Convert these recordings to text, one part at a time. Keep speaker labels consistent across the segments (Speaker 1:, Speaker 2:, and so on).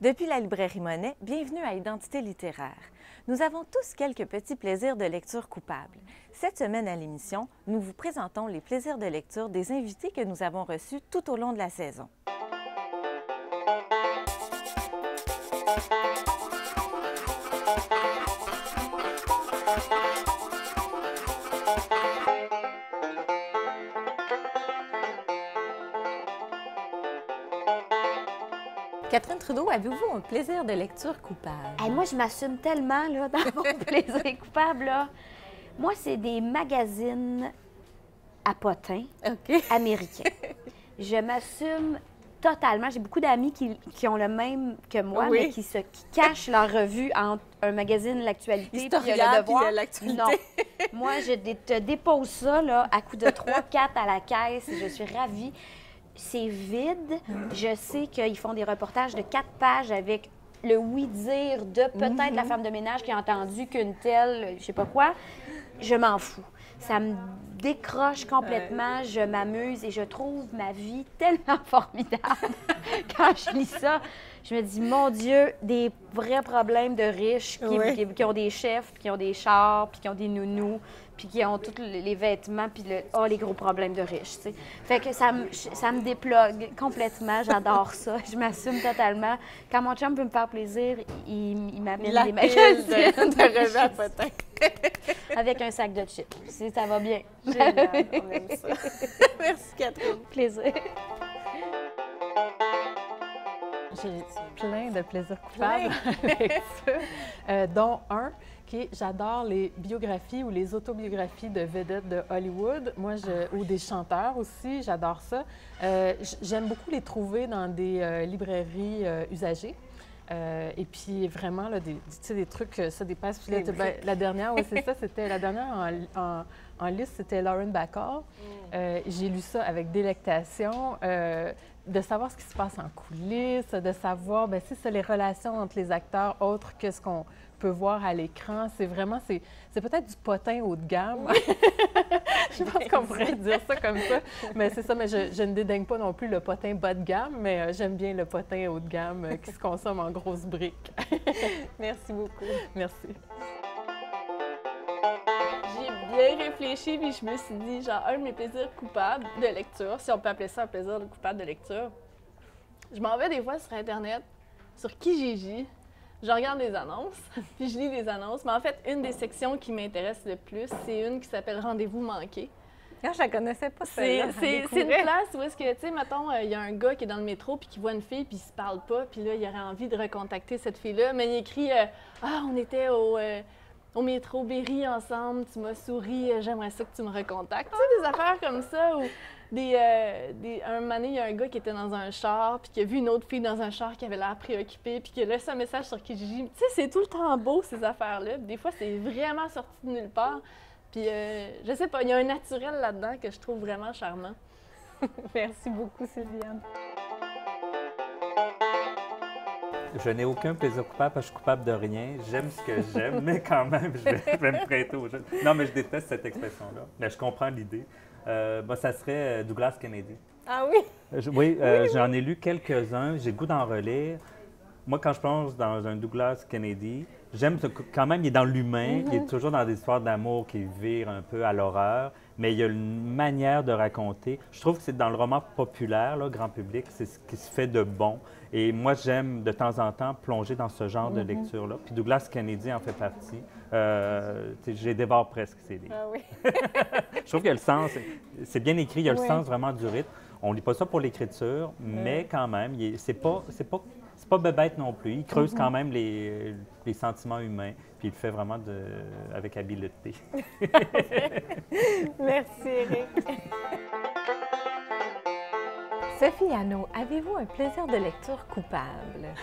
Speaker 1: Depuis la librairie Monet, bienvenue à Identité littéraire. Nous avons tous quelques petits plaisirs de lecture coupables. Cette semaine à l'émission, nous vous présentons les plaisirs de lecture des invités que nous avons reçus tout au long de la saison. Catherine Trudeau, avez-vous un plaisir de lecture coupable?
Speaker 2: Hey, moi, je m'assume tellement là, dans mon plaisir coupable. Là. Moi, c'est des magazines à potins américains. Je m'assume totalement. J'ai beaucoup d'amis qui ont le même que moi, mais qui cachent leur revue entre un magazine L'Actualité et Le Devoir.
Speaker 1: L'Actualité.
Speaker 2: Non. Moi, je te dépose ça là, à coup de 3-4 à la caisse et je suis ravie. C'est vide. Je sais qu'ils font des reportages de 4 pages avec le oui-dire de peut-être la femme de ménage qui a entendu qu'une telle, je sais pas quoi. Je m'en fous. Ça me décroche complètement, je m'amuse et je trouve ma vie tellement formidable. Quand je lis ça, je me dis, mon Dieu, des vrais problèmes de riches qui ont des chefs, puis qui ont des chars, puis qui ont des nounous, puis qui ont tous les vêtements, puis les gros problèmes de riches, tu sais. Fait que ça me déplogue complètement, j'adore ça, je m'assume totalement. Quand mon chum veut me faire plaisir, il m'amène des magazines
Speaker 1: de revue à potins.
Speaker 2: avec un sac de chips. Ça va bien.
Speaker 1: Génial, on aime ça. Merci Catherine.
Speaker 2: Plaisir.
Speaker 3: J'ai plein de plaisirs coupables avec ça, dont un qui est j'adore les biographies ou les autobiographies de vedettes de Hollywood. Moi, ou des chanteurs aussi, j'adore ça. J'aime beaucoup les trouver dans des librairies usagées. Et puis vraiment, là, des trucs, ça dépasse. La dernière, c'est ça, c'était la dernière en liste, c'était Lauren Bacall. J'ai lu ça avec délectation. De savoir ce qui se passe en coulisses, de savoir, bien, c'est ça, les relations entre les acteurs autres que ce qu'on peut voir à l'écran. C'est vraiment, c'est peut-être du potin haut de gamme. Je pense qu'on pourrait dire ça comme ça. Mais c'est ça, mais je ne dédaigne pas non plus le potin bas de gamme, mais j'aime bien le potin haut de gamme qui se consomme en grosses briques.
Speaker 1: Merci beaucoup.
Speaker 3: Merci.
Speaker 4: J'ai bien réfléchi, puis je me suis dit, genre, un de mes plaisirs coupables de lecture, si on peut appeler ça un plaisir coupable de lecture, je m'en vais des fois sur Internet, sur Kijiji, je regarde des annonces, puis je lis des annonces, mais en fait, une des sections qui m'intéresse le plus, c'est une qui s'appelle « Rendez-vous manqué ».
Speaker 1: Non, je la connaissais pas, celle-là.
Speaker 4: C'est une place où est-ce que, tu sais, mettons, il y a un gars qui est dans le métro puis qui voit une fille puis il se parle pas, puis là, il aurait envie de recontacter cette fille-là, mais il écrit « Ah, on était au métro Berry ensemble, tu m'as souri, j'aimerais ça que tu me recontactes. » Tu sais, des affaires comme ça, ou un moment donné, il y a un gars qui était dans un char, puis qui a vu une autre fille dans un char qui avait l'air préoccupée, puis qui a laissé un message sur Kijiji. Tu sais, c'est tout le temps beau, ces affaires-là. Des fois, c'est vraiment sorti de nulle part. Puis, je sais pas, il y a un naturel là-dedans que je trouve vraiment charmant.
Speaker 1: Merci beaucoup, Sylviane.
Speaker 5: Je n'ai aucun plaisir coupable parce que je suis coupable de rien. J'aime ce que j'aime, mais quand même, je vais me prêter au jeu. Non, mais je déteste cette expression-là. Mais je comprends l'idée. Ça serait Douglas Kennedy.
Speaker 1: Ah oui?
Speaker 5: Oui, j'en ai lu quelques-uns. J'ai le goût d'en relire. Moi, quand je plonge dans un Douglas Kennedy, j'aime quand même, il est dans l'humain, il est toujours dans des histoires d'amour qui virent un peu à l'horreur, mais il y a une manière de raconter. Je trouve que c'est dans le roman populaire, là, grand public, c'est ce qui se fait de bon. Et moi, j'aime de temps en temps plonger dans ce genre de lecture-là. Puis Douglas Kennedy en fait partie. Je les dévore presque, ces livres.
Speaker 1: Ah oui.
Speaker 5: Je trouve qu'il y a le sens, c'est bien écrit, il y a le sens vraiment du rythme. On ne lit pas ça pour l'écriture, mais quand même, c'est pas bébête non plus. Il creuse quand même les sentiments humains, puis il le fait vraiment avec habileté.
Speaker 1: Merci, Éric. Sophie Hano, avez-vous un plaisir de lecture coupable?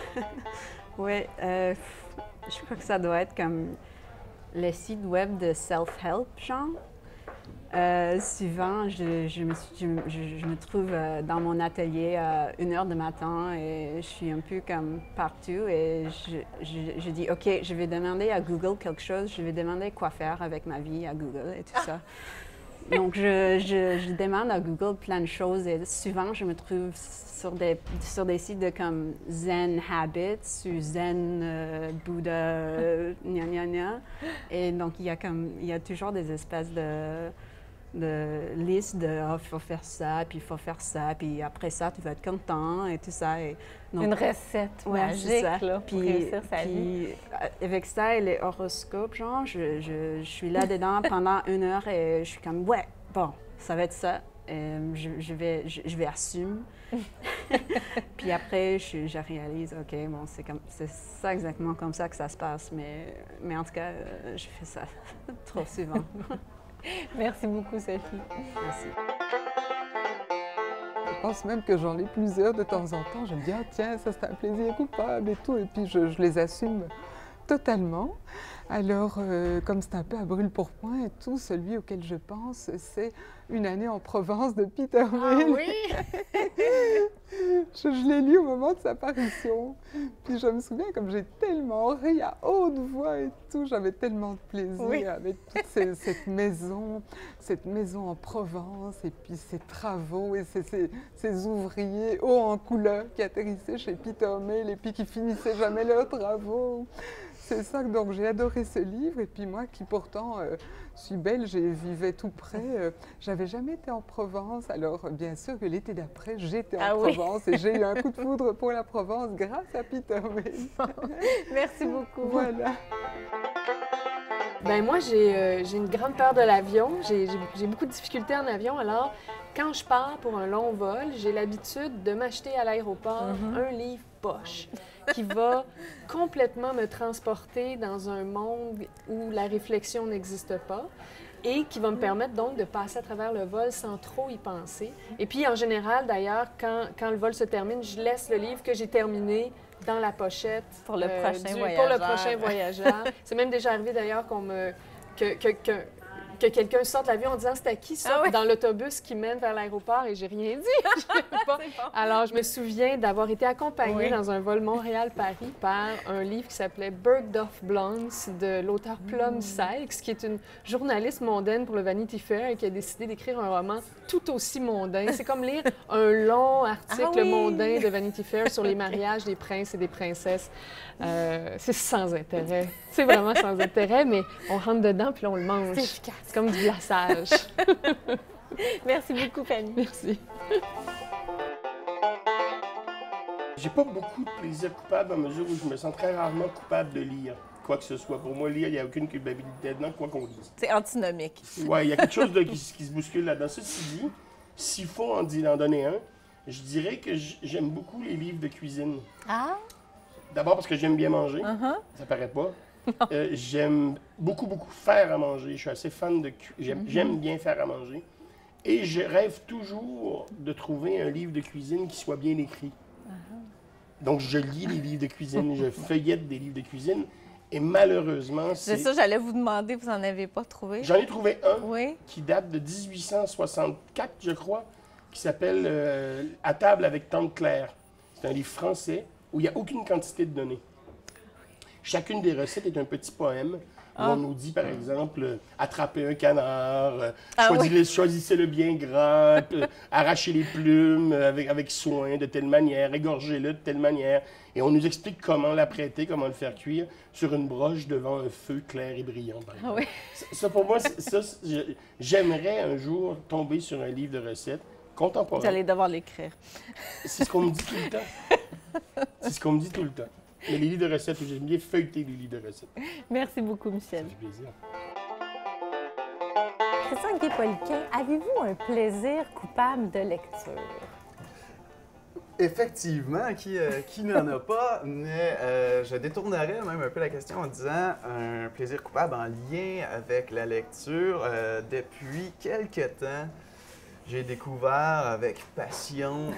Speaker 6: Oui, je crois que ça doit être comme le site web de self-help, genre. Souvent, je me trouve dans mon atelier à 1h du matin et je suis un peu comme partout et je dis, OK, je vais demander à Google quelque chose, je vais demander quoi faire avec ma vie à Google et tout ça. Donc, je demande à Google plein de choses et souvent, je me trouve sur des sites de comme Zen Habits ou Zen Buddha, gna gna gna. Et donc, il y a toujours des espèces de listes de « il faut faire ça, puis il faut faire ça, puis après ça, tu vas être content » et tout ça. Et donc,
Speaker 1: Une recette
Speaker 6: ouais,
Speaker 1: magique
Speaker 6: c'est ça.
Speaker 1: là, pour réussir sa vie.
Speaker 6: Puis, avec ça et les horoscopes, genre, je suis là-dedans pendant 1 heure et je suis comme « ouais, bon, ça va être ça. » Je vais assumer. Puis après, je réalise, OK, bon, c'est ça exactement comme ça que ça se passe. Mais en tout cas, je fais ça trop souvent.
Speaker 1: Merci beaucoup, Sophie.
Speaker 6: Merci.
Speaker 7: Je pense même que j'en ai plusieurs de temps en temps. Je me dis, ah tiens, ça c'est un plaisir coupable et tout. Et puis je les assume totalement. Alors, comme c'est un peu à brûle-pourpoint et tout, celui auquel je pense, c'est Une année en Provence de Peter Mill.
Speaker 4: Ah oui!
Speaker 7: Je l'ai lu au moment de sa parution. Puis je me souviens, comme j'ai tellement ri à haute voix et tout, j'avais tellement de plaisir avec toute cette maison en Provence et puis ces travaux et ces ouvriers hauts en couleur qui atterrissaient chez Peter Mill et puis qui finissaient jamais leurs travaux. C'est ça, donc j'ai adoré ce livre. Et puis moi, qui pourtant suis belge et vivais tout près, j'avais jamais été en Provence. Alors bien sûr que l'été d'après, j'étais en Provence et j'ai eu un coup de foudre pour la Provence grâce à Peter Mill.
Speaker 1: Merci beaucoup.
Speaker 7: Voilà.
Speaker 4: Ben moi, j'ai une grande peur de l'avion. J'ai beaucoup de difficultés en avion. Alors, quand je pars pour un long vol, j'ai l'habitude de m'acheter à l'aéroport un livre poche qui va complètement me transporter dans un monde où la réflexion n'existe pas et qui va me permettre donc de passer à travers le vol sans trop y penser. Et puis, en général, d'ailleurs, quand le vol se termine, je laisse le livre que j'ai terminé dans la pochette
Speaker 1: Pour le prochain voyageur.
Speaker 4: Pour le prochain voyageur. C'est même déjà arrivé d'ailleurs que quelqu'un sorte l'avion en disant « c'est à qui ça? » dans l'autobus qui mène vers l'aéroport et j'ai rien dit. Je savais pas. Bon. Alors, je me souviens d'avoir été accompagnée dans un vol Montréal-Paris par un livre qui s'appelait « Bergdorf Blondes » de l'auteur Plum Sykes, qui est une journaliste mondaine pour le Vanity Fair et qui a décidé d'écrire un roman tout aussi mondain. C'est comme lire un long article mondain de Vanity Fair sur les mariages des princes et des princesses. C'est sans intérêt. C'est vraiment sans intérêt, mais on rentre dedans puis on le mange.
Speaker 1: C'est efficace.
Speaker 4: C'est comme du glaçage.
Speaker 1: Merci beaucoup, Fanny.
Speaker 4: Merci.
Speaker 8: J'ai pas beaucoup de plaisir coupable à mesure où je me sens très rarement coupable de lire quoi que ce soit. Pour moi, lire, il n'y a aucune culpabilité dedans, quoi qu'on lise.
Speaker 1: C'est antinomique.
Speaker 8: Oui, il y a quelque chose qui se bouscule là-dedans. Ceci dit, s'il faut en donner un, je dirais que j'aime beaucoup les livres de cuisine.
Speaker 1: Ah!
Speaker 8: D'abord parce que j'aime bien manger, ça paraît pas. J'aime beaucoup faire à manger. Je suis assez fan de j'aime bien faire à manger. Et je rêve toujours de trouver un livre de cuisine qui soit bien écrit. Donc, je lis les livres de cuisine, je feuillette des livres de cuisine. Et malheureusement,
Speaker 1: C'est ça, j'allais vous demander, vous n'en avez pas trouvé?
Speaker 8: J'en ai trouvé un
Speaker 1: Oui.
Speaker 8: qui date de 1864, je crois, qui s'appelle À table avec Tante Claire. C'est un livre français où il n'y a aucune quantité de données. Chacune des recettes est un petit poème où on nous dit, par exemple, attraper un canard, choisissez-le bien gras, arrachez les plumes avec soin de telle manière, égorgez-le de telle manière. Et on nous explique comment l'apprêter, comment le faire cuire sur une broche devant un feu clair et brillant, par exemple. Ça, pour moi, j'aimerais un jour tomber sur un livre de recettes contemporain.
Speaker 1: Vous allez devoir l'écrire.
Speaker 8: C'est ce qu'on me dit tout le temps. C'est ce qu'on me dit tout le temps. Mais les livres de recettes, j'aime bien feuilleter les livres de recettes.
Speaker 1: Merci beaucoup, Michel.
Speaker 8: Ça fait plaisir.
Speaker 1: Christian Guay-Poliquin, avez-vous un plaisir coupable de lecture?
Speaker 9: Effectivement, qui n'en a pas, mais je détournerais même un peu la question en disant un plaisir coupable en lien avec la lecture. Depuis quelque temps, j'ai découvert avec passion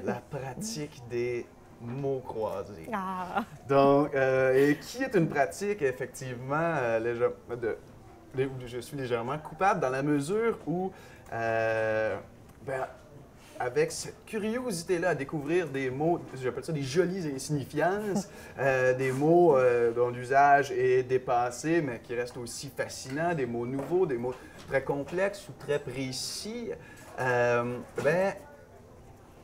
Speaker 9: la pratique des mots croisés.
Speaker 1: Ah.
Speaker 9: Donc, et qui est une pratique effectivement je suis légèrement coupable dans la mesure où avec cette curiosité-là à découvrir des mots, j'appelle ça des jolies insignifiances, des mots dont l'usage est dépassé, mais qui restent aussi fascinants, des mots nouveaux, des mots très complexes ou très précis,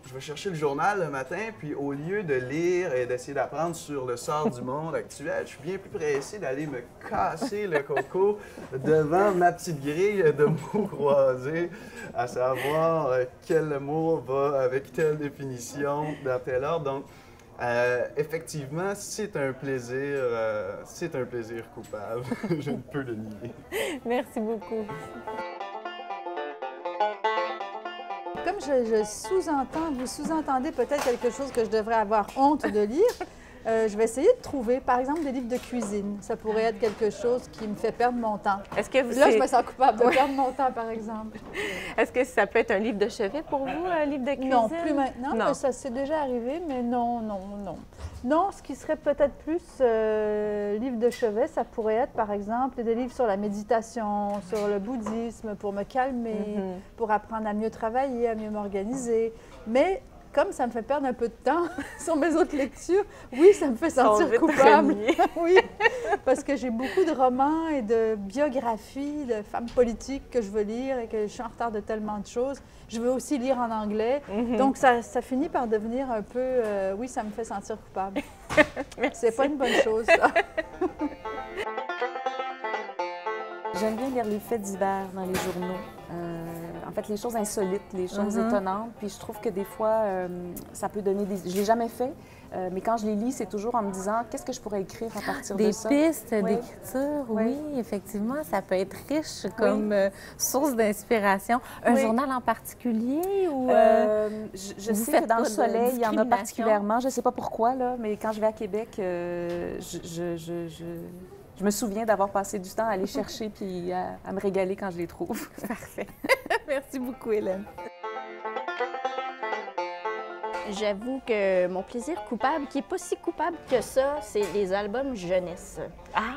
Speaker 9: je vais chercher le journal le matin, puis au lieu de lire et d'essayer d'apprendre sur le sort du monde actuel, je suis bien plus pressé d'aller me casser le coco devant ma petite grille de mots croisés, à savoir quel mot va avec telle définition dans tel ordre. Donc, effectivement, c'est un plaisir coupable. Je ne peux le nier.
Speaker 1: Merci beaucoup.
Speaker 10: Comme je sous-entends, vous sous-entendez peut-être quelque chose que je devrais avoir honte de lire, je vais essayer de trouver, par exemple, des livres de cuisine. Ça pourrait être quelque chose qui me fait perdre mon temps.
Speaker 1: Est-ce que vous
Speaker 10: Là, je me sens coupable de perdre mon temps, par exemple.
Speaker 1: Est-ce que ça peut être un livre de chevet pour vous, un livre de cuisine?
Speaker 10: Non, plus maintenant,
Speaker 1: Non.
Speaker 10: mais ça s'est déjà arrivé, mais non. Non, ce qui serait peut-être plus livre de chevet, ça pourrait être, par exemple, des livres sur la méditation, sur le bouddhisme, pour me calmer, pour apprendre à mieux travailler, à mieux m'organiser. Mais comme ça me fait perdre un peu de temps sur mes autres lectures, oui, ça me fait sentir coupable. Oui, parce que j'ai beaucoup de romans et de biographies de femmes politiques que je veux lire et que je suis en retard de tellement de choses. Je veux aussi lire en anglais. Donc, ça finit par devenir un peu... oui, ça me fait sentir coupable. C'est pas une bonne chose, ça.
Speaker 11: J'aime bien lire les faits divers dans les journaux. En fait, les choses insolites, les choses étonnantes. Puis je trouve que des fois, ça peut donner des... Je l'ai jamais fait, mais quand je les lis, c'est toujours en me disant qu'est-ce que je pourrais écrire à partir de ça.
Speaker 1: Des pistes d'écriture, oui, effectivement, ça peut être riche comme source d'inspiration. Un journal en particulier ou
Speaker 11: je sais que dans le Soleil, il y en a particulièrement. Je ne sais pas pourquoi, là, mais quand je vais à Québec, je me souviens d'avoir passé du temps à aller chercher puis à me régaler quand je les trouve.
Speaker 1: Parfait. Merci beaucoup, Hélène.
Speaker 2: J'avoue que mon plaisir coupable, qui n'est pas si coupable que ça, c'est les albums jeunesse.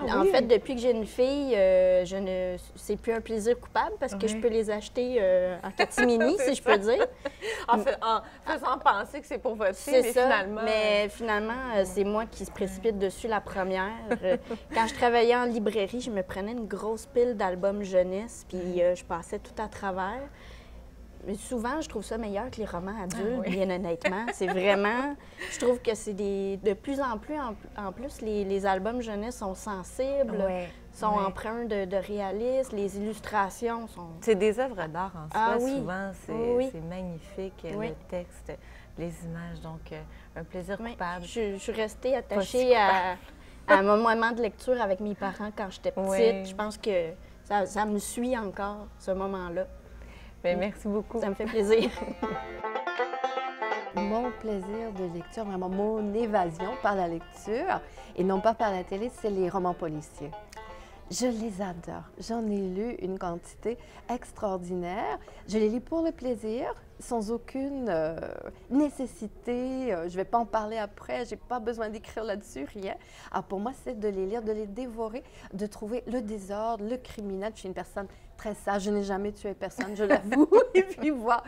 Speaker 2: En fait, depuis que j'ai une fille, c'est plus un plaisir coupable parce que je peux les acheter en catimini, si je peux dire.
Speaker 1: En faisant penser que c'est pour votre fille, mais finalement...
Speaker 2: Mais finalement, c'est moi qui se précipite dessus la première. Quand je travaillais en librairie, je me prenais une grosse pile d'albums jeunesse, puis je passais tout à travers. Mais souvent, je trouve ça meilleur que les romans adultes, bien honnêtement. C'est vraiment... Je trouve que c'est de plus en plus... En plus, les albums jeunesse sont sensibles, sont empreints de réalisme, les illustrations sont...
Speaker 1: C'est des œuvres d'art en soi, souvent. C'est magnifique, le texte, les images. Donc, un plaisir coupable.
Speaker 2: Je suis restée attachée à mon moment de lecture avec mes parents quand j'étais petite. Je pense que ça me suit encore, ce moment-là.
Speaker 1: Bien, merci beaucoup.
Speaker 2: Ça me fait plaisir.
Speaker 12: Mon plaisir de lecture, vraiment mon évasion par la lecture, et non pas par la télé, c'est les romans policiers. Je les adore. J'en ai lu une quantité extraordinaire. Je les lis pour le plaisir, sans aucune nécessité. Je ne vais pas en parler après, je n'ai pas besoin d'écrire là-dessus, rien. Alors pour moi, c'est de les lire, de les dévorer, de trouver le désordre, le criminel. Je suis une personne très sage, je n'ai jamais tué personne, je l'avoue. Et puis voir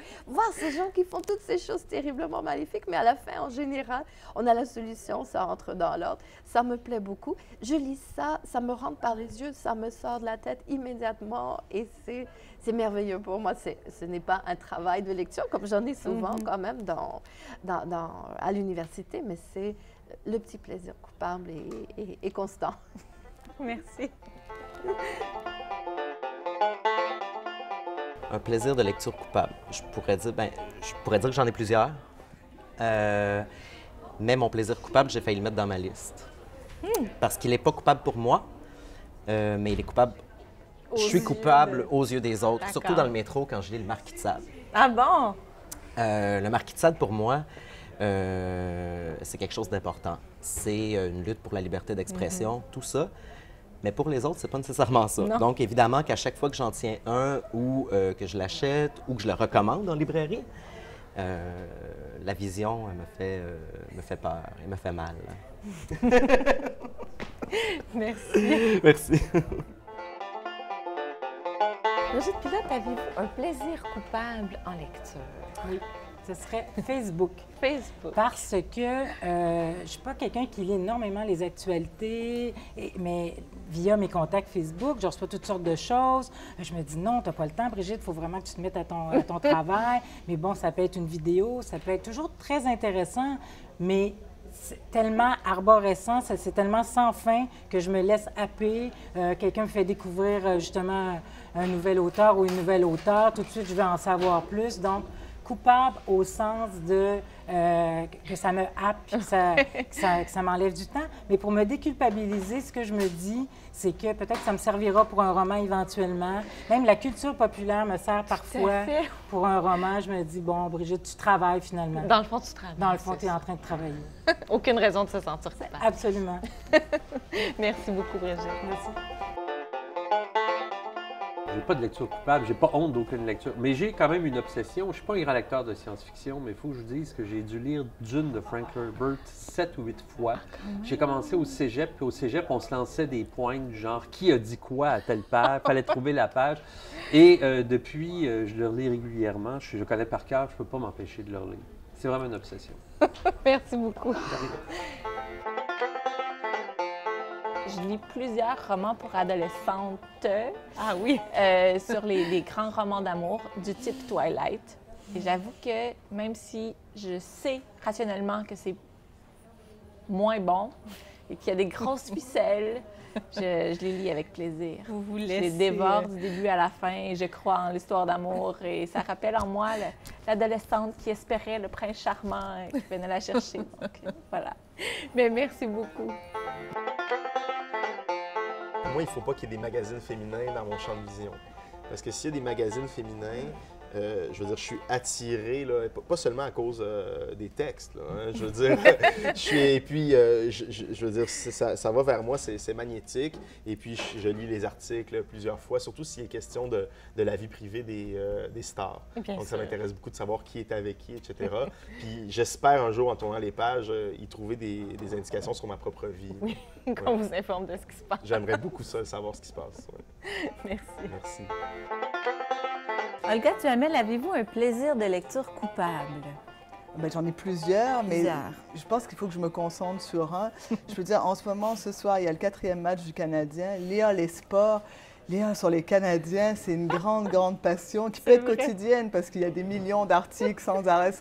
Speaker 12: ces gens qui font toutes ces choses terriblement maléfiques, mais à la fin, en général, on a la solution, ça entre dans l'ordre. Ça me plaît beaucoup. Je lis ça, ça me rentre par les yeux, ça me sort de la tête immédiatement et c'est merveilleux pour moi. Ce n'est pas un travail de lecture, comme j'en ai souvent quand même à l'université, mais c'est le petit plaisir coupable et constant.
Speaker 1: Merci.
Speaker 13: Un plaisir de lecture coupable. Je pourrais dire que j'en ai plusieurs. Mais mon plaisir coupable, j'ai failli le mettre dans ma liste. Parce qu'il n'est pas coupable pour moi, mais il est coupable. Je suis coupable aux yeux des autres, surtout dans le métro quand je lis Le Marquis de Sade.
Speaker 1: Ah bon?
Speaker 13: Le Marquis de Sade, pour moi, c'est quelque chose d'important. C'est une lutte pour la liberté d'expression, tout ça. Mais pour les autres, c'est pas nécessairement ça.
Speaker 1: Non.
Speaker 13: Donc, évidemment qu'à chaque fois que j'en tiens un ou que je l'achète ou que je le recommande en librairie, la vision me fait peur et me fait mal.
Speaker 1: Merci.
Speaker 13: Merci.
Speaker 1: Brigitte Pilote, avez-vous un plaisir coupable en lecture?
Speaker 6: Oui.
Speaker 14: ce serait Facebook.
Speaker 1: Facebook.
Speaker 14: Parce que je ne suis pas quelqu'un qui lit énormément les actualités, mais via mes contacts Facebook, je reçois toutes sortes de choses. Je me dis non, tu n'as pas le temps, Brigitte, il faut vraiment que tu te mettes à ton travail. Mais bon, ça peut être une vidéo, ça peut être toujours très intéressant, mais c'est tellement arborescent, c'est tellement sans fin que je me laisse happer. Quelqu'un me fait découvrir justement un nouvel auteur ou une nouvelle auteure. Tout de suite, je veux en savoir plus. Donc, coupable au sens de que ça me happe, que ça m'enlève du temps. Mais pour me déculpabiliser, ce que je me dis, c'est que peut-être que ça me servira pour un roman éventuellement. Même la culture populaire me sert parfois pour un roman. Je me dis, bon, Brigitte, tu travailles finalement.
Speaker 1: Dans le fond, tu travailles.
Speaker 14: Dans le fond, tu es en train de travailler.
Speaker 1: Aucune raison de se sentir coupable.
Speaker 14: Absolument.
Speaker 1: Merci beaucoup, Brigitte.
Speaker 14: Merci.
Speaker 15: J'ai pas de lecture coupable, j'ai pas honte d'aucune lecture. Mais j'ai quand même une obsession. Je suis pas un grand lecteur de science-fiction, mais il faut que je vous dise que j'ai dû lire Dune de Frank Herbert 7 ou 8 fois. J'ai commencé au cégep, puis au cégep, on se lançait des points du genre qui a dit quoi à telle page, fallait trouver la page. Et depuis, je le relis régulièrement. Je connais par cœur, je peux pas m'empêcher de le relire. C'est vraiment une obsession.
Speaker 1: Merci beaucoup. Je lis plusieurs romans pour adolescentes. Ah oui. Sur les grands romans d'amour du type Twilight. Et j'avoue que même si je sais rationnellement que c'est moins bon et qu'il y a des grosses ficelles, je les lis avec plaisir. Vous Je les dévore du début à la fin et je crois en l'histoire d'amour. Et ça rappelle en moi l'adolescente qui espérait le prince charmant et qui venait la chercher. Donc, voilà. Mais merci beaucoup.
Speaker 16: Moi, il ne faut pas qu'il y ait des magazines féminins dans mon champ de vision. Parce que s'il y a des magazines féminins, je veux dire, je suis attiré, là, pas seulement à cause des textes, là, hein, je veux dire, je veux dire, ça va vers moi, c'est magnétique, et puis je lis les articles plusieurs fois, surtout s'il est question de la vie privée des stars. Donc ça m'intéresse beaucoup de savoir qui est avec qui, etc. Puis j'espère un jour, en tournant les pages, y trouver des indications sur ma propre vie.
Speaker 1: Oui, qu'on vous informe de ce qui se passe.
Speaker 16: J'aimerais beaucoup ça, savoir ce qui se passe. Ouais.
Speaker 1: Merci.
Speaker 16: Merci.
Speaker 1: Olga Duhamel, avez-vous un plaisir de lecture coupable?
Speaker 7: Bien, j'en ai plusieurs, mais je pense qu'il faut que je me concentre sur un. Je peux dire, en ce moment, ce soir, il y a le 4e match du Canadien. Lire les sports, lire sur les Canadiens, c'est une grande, grande passion qui peut être quotidienne parce qu'il y a des millions d'articles sans arrêt.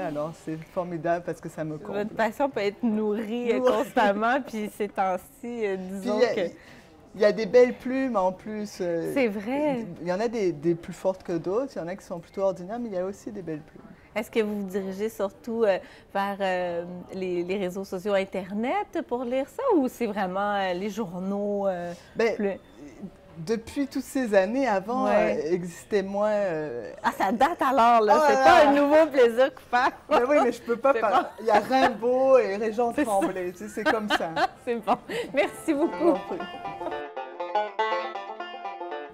Speaker 7: Alors, c'est formidable parce que ça me comble.
Speaker 1: Votre passion peut être nourrie constamment, puis ces temps-ci, disons que...
Speaker 7: Il y a des belles plumes en plus.
Speaker 1: C'est vrai.
Speaker 7: Il y en a des plus fortes que d'autres, il y en a qui sont plutôt ordinaires, mais il y a aussi des belles plumes.
Speaker 1: Est-ce que vous vous dirigez surtout vers les réseaux sociaux Internet pour lire ça ou c'est vraiment les journaux?
Speaker 7: Depuis toutes ces années, avant, existait moins...
Speaker 1: Ah, ça date alors, là! C'est pas un nouveau plaisir coupable!
Speaker 7: Ben oui, mais je peux pas parler. Il y a Rimbaud et Régent Tremblay, tu sais, c'est comme ça.
Speaker 1: C'est bon. Merci beaucoup.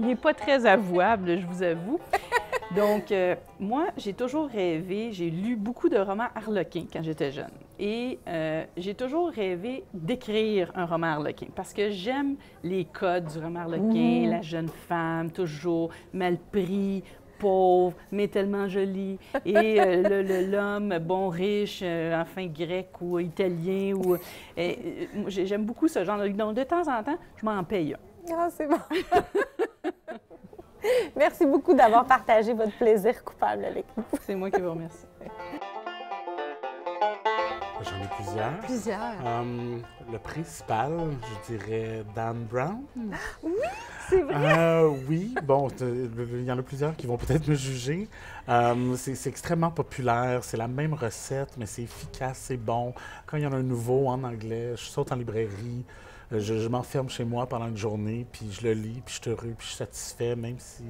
Speaker 17: Il n'est pas très avouable, je vous avoue. Donc, moi, j'ai toujours rêvé, j'ai lu beaucoup de romans harlequins quand j'étais jeune. Et j'ai toujours rêvé d'écrire un roman harlequin parce que j'aime les codes du roman harlequin, la jeune femme, toujours mal pris, pauvre, mais tellement jolie. Et l'homme, bon, riche, enfin grec ou italien. J'aime beaucoup ce genre. Donc, de temps en temps, je m'en paye un.
Speaker 1: Ah, c'est bon. Merci beaucoup d'avoir partagé votre plaisir coupable avec nous.
Speaker 17: C'est moi qui vous remercie.
Speaker 18: J'en ai plusieurs. Le principal, je dirais Dan Brown.
Speaker 1: Oui, c'est vrai.
Speaker 18: Oui, bon, il y en a plusieurs qui vont peut-être me juger. C'est extrêmement populaire, c'est la même recette, mais c'est efficace, c'est bon. Quand il y en a un nouveau en anglais, je saute en librairie. Je m'enferme chez moi pendant une journée, puis je le lis, puis je suis heureux, puis je suis satisfait, même si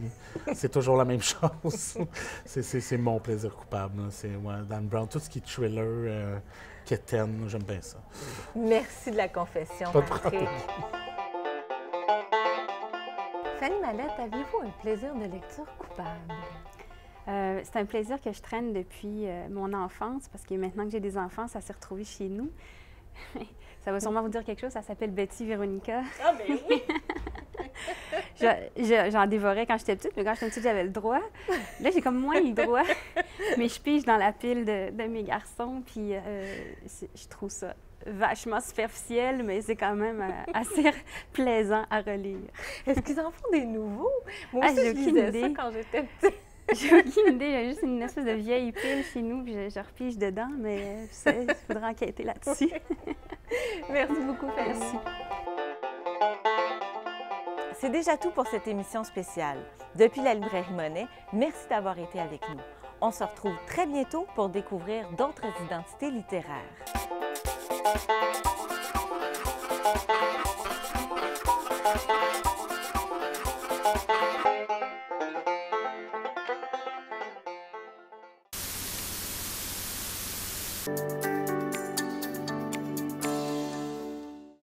Speaker 18: c'est toujours la même chose. C'est mon plaisir coupable. C'est Dan Brown, tout ce qui est thriller, quétaine, j'aime bien ça.
Speaker 1: Merci de la confession, Patrick. Fanny Mallette, aviez-vous un plaisir de lecture coupable?
Speaker 6: C'est un plaisir que je traîne depuis mon enfance, parce que maintenant que j'ai des enfants, ça s'est retrouvé chez nous. Ça va sûrement vous dire quelque chose, ça s'appelle Betty Véronica.
Speaker 1: Ah, ben oui!
Speaker 19: J'en dévorais quand j'étais petite, mais quand j'étais petite, j'avais le droit. Là, j'ai comme moins le droit, mais je pige dans la pile de mes garçons, puis je trouve ça vachement superficiel, mais c'est quand même assez plaisant à relire.
Speaker 1: Est-ce qu'ils en font des nouveaux? Moi aussi,
Speaker 19: j'ai
Speaker 1: je lisais
Speaker 19: aucune
Speaker 1: ça
Speaker 19: idée.
Speaker 1: quand j'étais petite.
Speaker 19: J'ai aucune idée. Il y a juste une espèce de vieille pile chez nous, puis je repige dedans, mais il faudra enquêter là-dessus.
Speaker 1: Merci beaucoup, Fanny.
Speaker 19: Merci.
Speaker 1: C'est déjà tout pour cette émission spéciale. Depuis la Librairie Monet, merci d'avoir été avec nous. On se retrouve très bientôt pour découvrir d'autres identités littéraires.